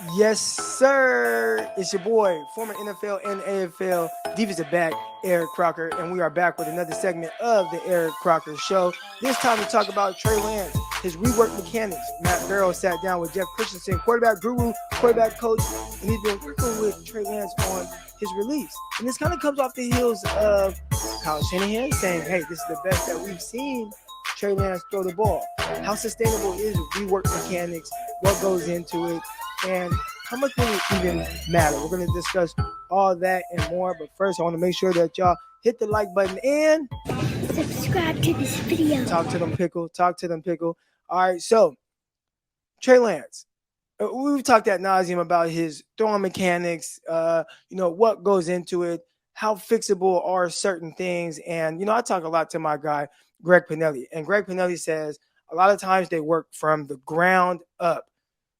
Yes, sir. It's your boy, former NFL and AFL defensive back, Eric Crocker, and we are back with another segment of the Eric Crocker Show. This time to talk about Trey Lance, his rework mechanics. Matt Barrow sat down with Jeff Christinasen, quarterback guru, quarterback coach, and he's been working with Trey Lance on his release. And this kind of comes off the heels of Kyle Shanahan saying, hey, this is the best that we've seen Trey Lance throw the ball. How sustainable is rework mechanics? What goes into it? And how much will it even matter? We're going to discuss all that and more. But first, I want to make sure that y'all hit the like button and subscribe to this video. Talk to them, pickle. Talk to them, pickle. All right, so Trey Lance. We've talked ad nauseum about his throwing mechanics, what goes into it, how fixable are certain things. And, I talk a lot to my guy, Greg Pinelli. And Greg Pinelli says a lot of times they work from the ground up.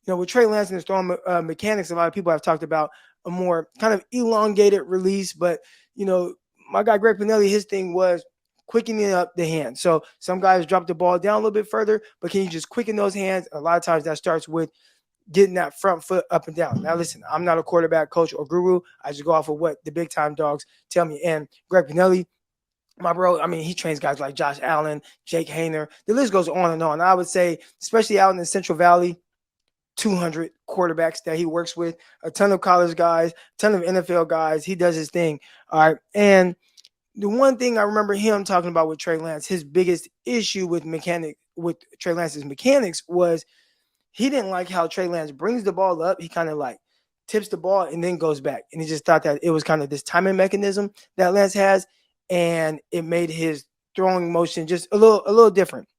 With Trey Lance and his throwing mechanics, a lot of people have talked about a more kind of elongated release. But, my guy Greg Pinelli, his thing was quickening up the hand. So some guys drop the ball down a little bit further, but can you just quicken those hands? A lot of times that starts with getting that front foot up and down. Now, listen, I'm not a quarterback coach or guru. I just go off of what the big time dogs tell me. And Greg Pinelli, my bro, he trains guys like Josh Allen, Jake Hayner. The list goes on and on. I would say, especially out in the Central Valley, 200 quarterbacks that he works with, a ton of college guys, a ton of NFL guys. He does his thing. All right. And the one thing I remember him talking about with Trey Lance, his biggest issue with Trey Lance's mechanics was he didn't like how Trey Lance brings the ball up. He kind of like tips the ball and then goes back. And he just thought that it was kind of this timing mechanism that Lance has. And it made his throwing motion just a little different.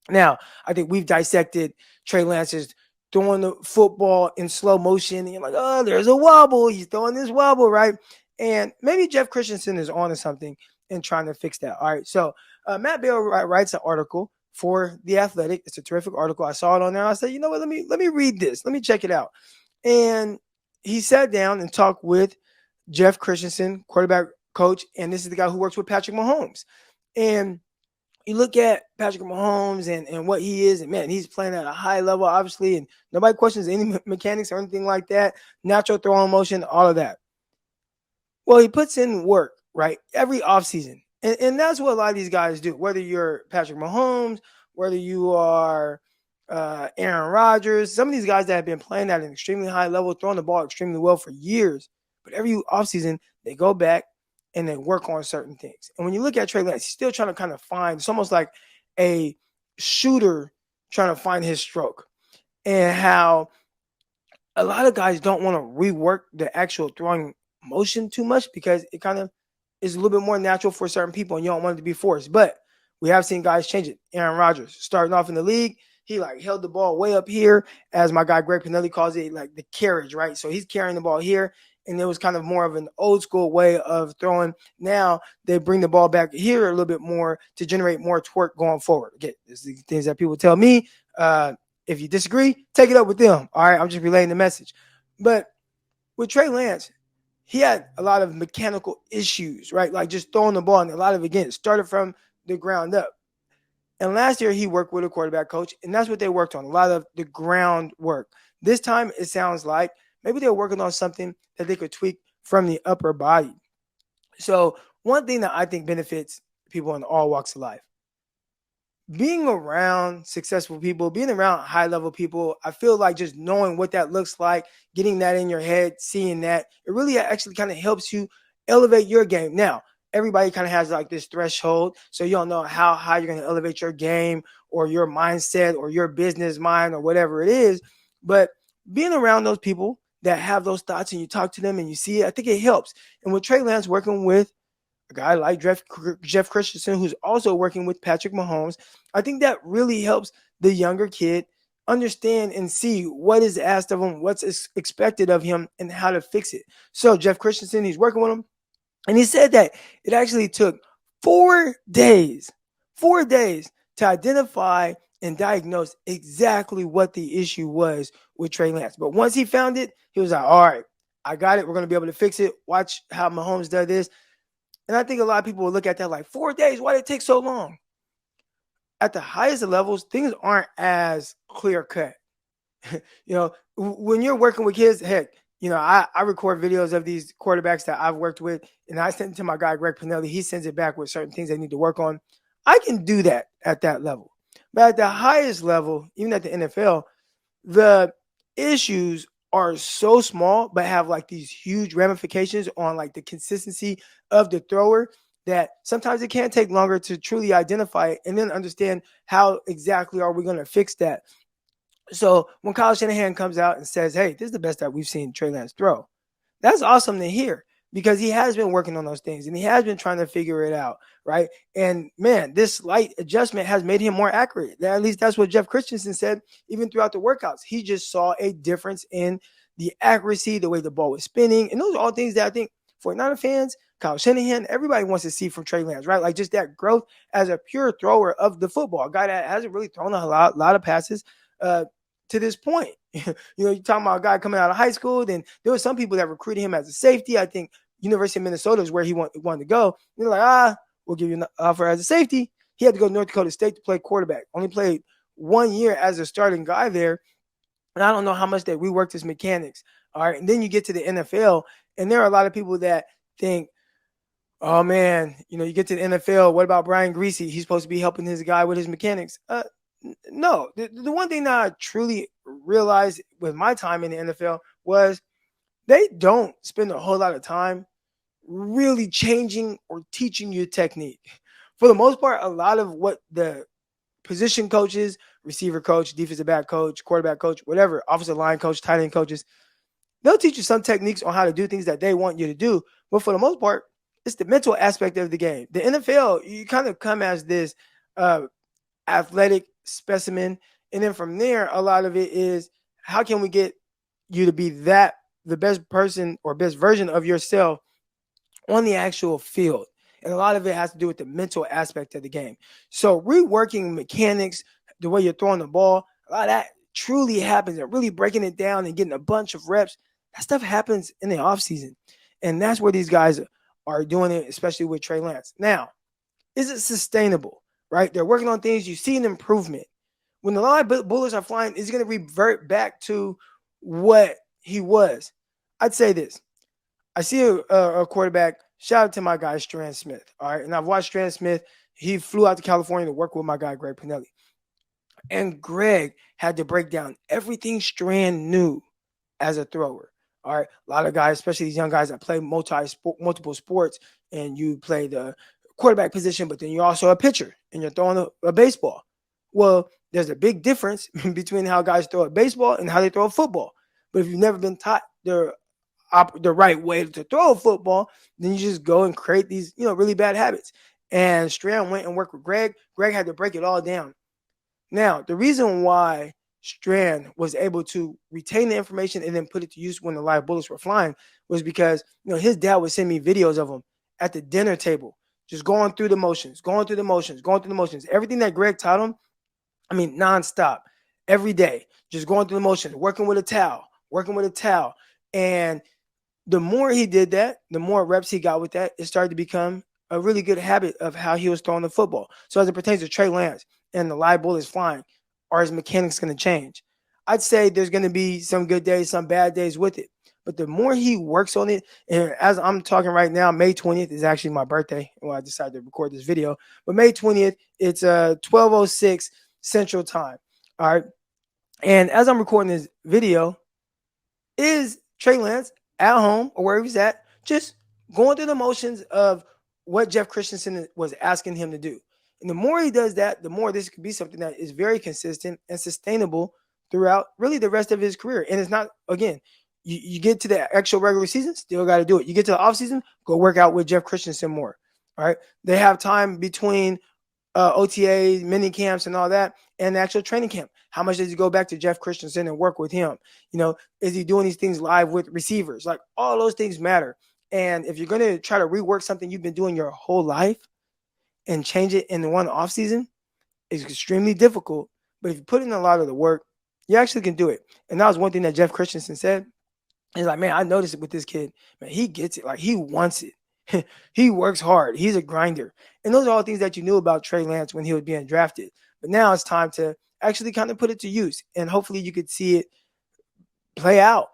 Now, I think we've dissected Trey Lance's throwing the football in slow motion. And you're like, oh, there's a wobble. He's throwing this wobble, right? And maybe Jeff Christinasen is on to something and trying to fix that. All right. So Matt Bale writes an article for The Athletic. It's a terrific article. I saw it on there. I said, you know what? Let me read this. Let me check it out. And he sat down and talked with Jeff Christinasen, quarterback coach. And this is the guy who works with Patrick Mahomes. And you look at Patrick Mahomes and what he is, and man, he's playing at a high level, obviously, and nobody questions any mechanics or anything like that. Natural throwing motion, all of that. Well, he puts in work, right? Every offseason. And that's what a lot of these guys do. Whether you're Patrick Mahomes, whether you are Aaron Rodgers, some of these guys that have been playing at an extremely high level, throwing the ball extremely well for years. But every offseason, they go back and they work on certain things. And when you look at Trey Lance, he's still trying to kind of find, it's almost like a shooter trying to find his stroke. And how a lot of guys don't want to rework the actual throwing motion too much because it kind of is a little bit more natural for certain people and you don't want it to be forced. But we have seen guys change it. Aaron Rodgers starting off in the league, he like held the ball way up here, as my guy Greg Pinelli calls it, like the carriage, right? So he's carrying the ball here, and it was kind of more of an old school way of throwing. Now they bring the ball back here a little bit more to generate more torque going forward. Okay, this is the things that people tell me. If you disagree, take it up with them. All right, I'm just relaying the message. But with Trey Lance, he had a lot of mechanical issues, right? Like just throwing the ball, and a lot of, again, started from the ground up. And last year he worked with a quarterback coach, and that's what they worked on, a lot of the ground work. This time it sounds like maybe they're working on something that they could tweak from the upper body. So one thing that I think benefits people in all walks of life, being around successful people, being around high level people, I feel like just knowing what that looks like, getting that in your head, seeing that, it really actually kind of helps you elevate your game. Now, everybody kind of has like this threshold, so you don't know how high you're going to elevate your game or your mindset or your business mind or whatever it is. But being around those people that have those thoughts and you talk to them and you see it, I think it helps. And with Trey Lance working with a guy like Jeff Christinasen, who's also working with Patrick Mahomes, I think that really helps the younger kid understand and see what is asked of him, what's expected of him, and how to fix it. So Jeff Christinasen, he's working with him, and he said that it actually took 4 days to identify and diagnose exactly what the issue was with Trey Lance. But once he found it, he was like, all right, I got it. We're going to be able to fix it. Watch how Mahomes does this. And I think a lot of people will look at that like 4 days. Why did it take so long? At the highest levels, things aren't as clear cut. When you're working with kids, heck, I record videos of these quarterbacks that I've worked with, and I send it to my guy, Greg Pinelli. He sends it back with certain things they need to work on. I can do that at that level. But at the highest level, even at the NFL, the issues are so small, but have like these huge ramifications on like the consistency of the thrower that sometimes it can take longer to truly identify it and then understand how exactly are we going to fix that. So when Kyle Shanahan comes out and says, hey, this is the best that we've seen Trey Lance throw, that's awesome to hear because he has been working on those things and he has been trying to figure it out, right? And man, this slight adjustment has made him more accurate. At least that's what Jeff Christinasen said, even throughout the workouts. He just saw a difference in the accuracy, the way the ball was spinning. And those are all things that I think 49er fans, Kyle Shanahan, everybody wants to see from Trey Lance, right? Like just that growth as a pure thrower of the football, a guy that hasn't really thrown a lot of passes to this point. You're talking about a guy coming out of high school. Then there were some people that recruited him as a safety. I think University of Minnesota is where he wanted to go. They're like, we'll give you an offer as a safety. He had to go to North Dakota State to play quarterback. Only played 1 year as a starting guy there. And I don't know how much they reworked his mechanics. All right. And then you get to the NFL, and there are a lot of people that think, oh, man, you get to the NFL. What about Brian Greasy? He's supposed to be helping his guy with his mechanics. No. The one thing that I truly realized with my time in the NFL was they don't spend a whole lot of time really changing or teaching you technique. For the most part, a lot of what the position coaches, receiver coach, defensive back coach, quarterback coach, whatever, offensive line coach, tight end coaches, they'll teach you some techniques on how to do things that they want you to do. But for the most part, it's the mental aspect of the game. The NFL, you kind of come as this athletic specimen. And then from there, a lot of it is how can we get you to be the best person or best version of yourself on the actual field. And a lot of it has to do with the mental aspect of the game. So reworking mechanics, the way you're throwing the ball, a lot of that truly happens. And really breaking it down and getting a bunch of reps, that stuff happens in the offseason. And that's where these guys are doing it, especially with Trey Lance. Now, is it sustainable, right? They're working on things. You see an improvement. When the line bullets are flying, is he going to revert back to what he was? I'd say this. I see a quarterback. Shout out to my guy, Strand Smith. All right. And I've watched Strand Smith. He flew out to California to work with my guy, Greg Pinelli. And Greg had to break down everything Strand knew as a thrower. All right. A lot of guys, especially these young guys that play multiple sports, and you play the quarterback position, but then you're also a pitcher and you're throwing a baseball. Well, there's a big difference between how guys throw a baseball and how they throw a football. But if you've never been taught the right way to throw a football, then you just go and create these, really bad habits. And Strand went and worked with Greg. Greg had to break it all down. Now, the reason why Strand was able to retain the information and then put it to use when the live bullets were flying was because, his dad would send me videos of him at the dinner table, just going through the motions. Everything that Greg taught him, nonstop, every day, just going through the motions, working with a towel. And the more he did that, the more reps he got with that, it started to become a really good habit of how he was throwing the football. So as it pertains to Trey Lance and the live bullets flying, are his mechanics going to change? I'd say there's going to be some good days, some bad days with it. But the more he works on it, and as I'm talking right now, May 20th is actually my birthday when I decided to record this video. But May 20th, it's 12:06 Central Time. All right. And as I'm recording this video, is Trey Lance at home or wherever he's at, just going through the motions of what Jeff Christinasen was asking him to do. And the more he does that, the more this could be something that is very consistent and sustainable throughout really the rest of his career. And it's not, again, you get to the actual regular season, still got to do it. You get to the offseason, go work out with Jeff Christinasen more. All right. They have time between OTAs, mini camps and all that, and the actual training camp. How much does he go back to Jeff Christinasen and work with him? Is he doing these things live with receivers? Like, all those things matter. And if you're going to try to rework something you've been doing your whole life and change it in the one off season, it's extremely difficult. But if you put in a lot of the work, you actually can do it. And that was one thing that Jeff Christinasen said. He's like, man, I noticed it with this kid. Man, he gets it. Like, he wants it. He works hard. He's a grinder. And those are all things that you knew about Trey Lance when he was being drafted. But now it's time to actually kind of put it to use. And hopefully you could see it play out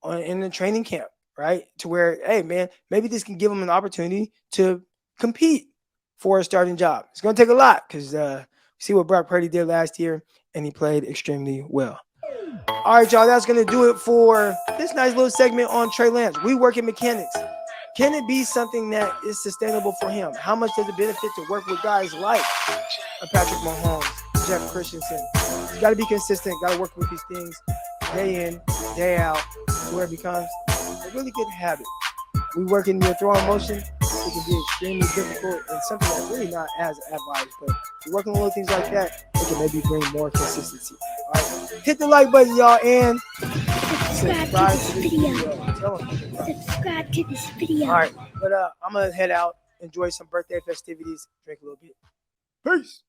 in the training camp, right? To where, hey, man, maybe this can give him an opportunity to compete for a starting job. It's going to take a lot because see what Brock Purdy did last year, and he played extremely well. All right, y'all, that's going to do it for this nice little segment on Trey Lance. We work in mechanics. Can it be something that is sustainable for him? How much does it benefit to work with guys like Patrick Mahomes, Jeff Christinasen? You got to be consistent, got to work with these things day in, day out, to where it becomes a really good habit. We work in your throwing motion. It can be extremely difficult and something that's really not as advised. But if you're working on little things like that, it can maybe bring more consistency. All right, hit the like button, y'all, and subscribe to this video. Subscribe to this video. All right, but I'm gonna head out, enjoy some birthday festivities, drink a little bit. Peace.